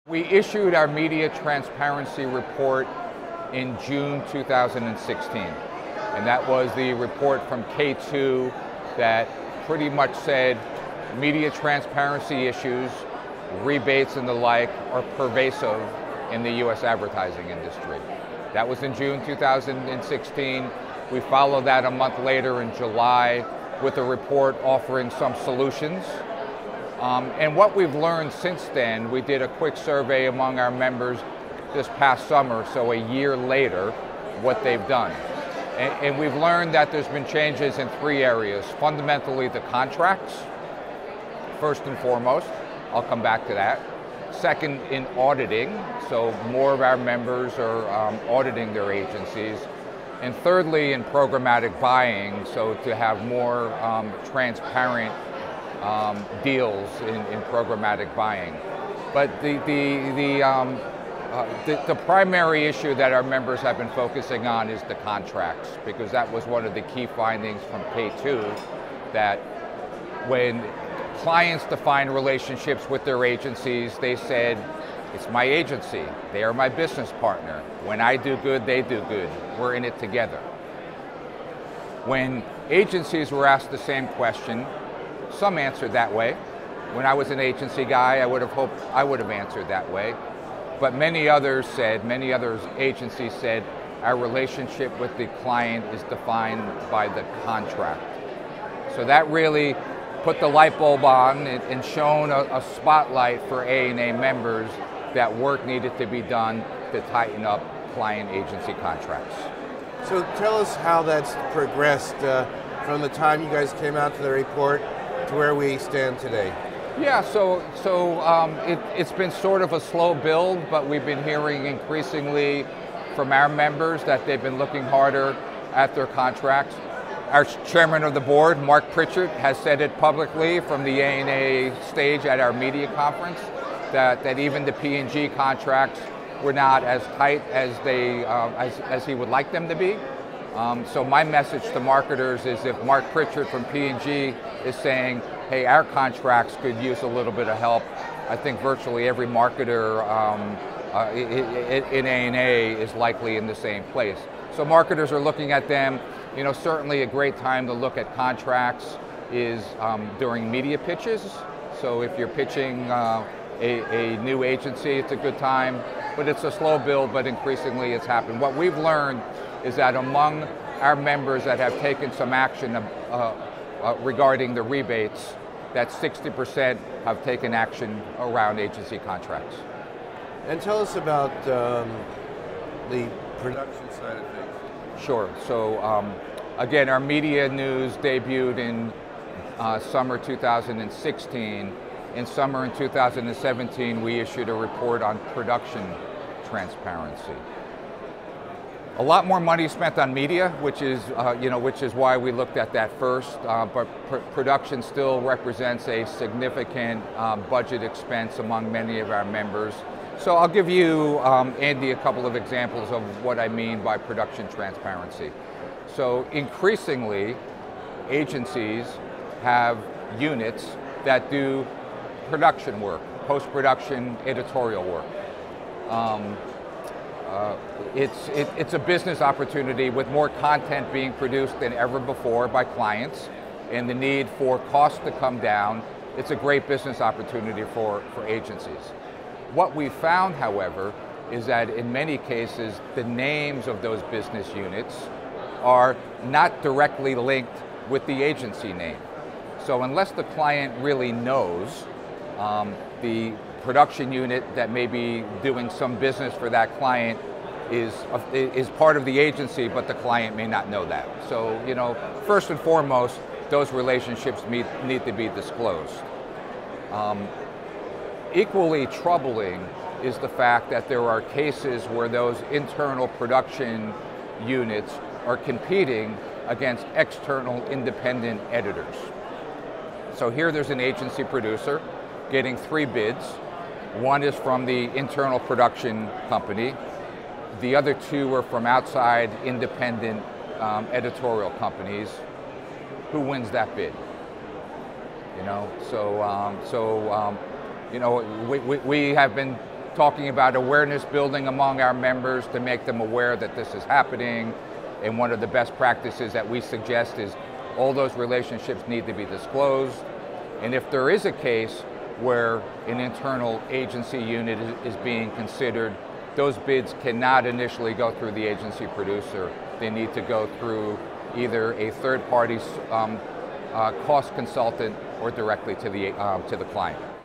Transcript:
We issued our media transparency report in June 2016, and that was the report from K2 that pretty much said media transparency issues, rebates and the like are pervasive in the US advertising industry. That was in June 2016. We followed that a month later in July with a report offering some solutions. And what we've learned since then, we did a quick survey among our members this past summer, so a year later, what they've done. And we've learned that there's been changes in three areas. Fundamentally, the contracts, first and foremost. I'll come back to that. Second, in auditing, so more of our members are auditing their agencies. And thirdly, in programmatic buying, so to have more transparent deals in programmatic buying. But the primary issue that our members have been focusing on is the contracts, because that was one of the key findings from K2, that when clients define relationships with their agencies, they said, it's my agency, they are my business partner. When I do good, they do good. We're in it together. When agencies were asked the same question, some answered that way. When I was an agency guy, I would have hoped I would have answered that way. But many other agencies said, our relationship with the client is defined by the contract. So that really put the light bulb on and shone a spotlight for A&A members that work needed to be done to tighten up client-agency contracts. So tell us how that's progressed from the time you guys came out to the report to where we stand today. Yeah, it's been sort of a slow build, but we've been hearing increasingly from our members that they've been looking harder at their contracts. Our chairman of the board, Mark Pritchard, has said it publicly from the A&A stage at our media conference that even the P&G contracts were not as tight as he would like them to be. So my message to marketers is, if Mark Pritchard from P&G is saying, hey, our contracts could use a little bit of help, I think virtually every marketer in A&A is likely in the same place. So marketers are looking at them. You know, certainly a great time to look at contracts is during media pitches. So if you're pitching a new agency, it's a good time, but it's a slow build, but increasingly it's happened. What we've learned is that among our members that have taken some action regarding the rebates, that 60% have taken action around agency contracts. And tell us about the production side of things. Sure, so again, our media news debuted in summer 2016. In summer in 2017, we issued a report on production transparency. A lot more money spent on media, which is why we looked at that first. But production still represents a significant budget expense among many of our members. So I'll give you, Andy, a couple of examples of what I mean by production transparency. So increasingly, agencies have units that do production work, post-production editorial work. It's a business opportunity with more content being produced than ever before by clients, and the need for costs to come down. It's a great business opportunity for agencies. What we found, however, is that in many cases, the names of those business units are not directly linked with the agency name. So unless the client really knows the production unit that may be doing some business for that client is part of the agency, but the client may not know that. So, you know, first and foremost, those relationships need to be disclosed. Equally troubling is the fact that there are cases where those internal production units are competing against external independent editors. So here there's an agency producer getting 3 bids. One is from the internal production company. The other 2 are from outside independent editorial companies. Who wins that bid? You know, we have been talking about awareness building among our members to make them aware that this is happening. And one of the best practices that we suggest is all those relationships need to be disclosed. And if there is a case where an internal agency unit is being considered, those bids cannot initially go through the agency producer. They need to go through either a third party cost consultant or directly to the client.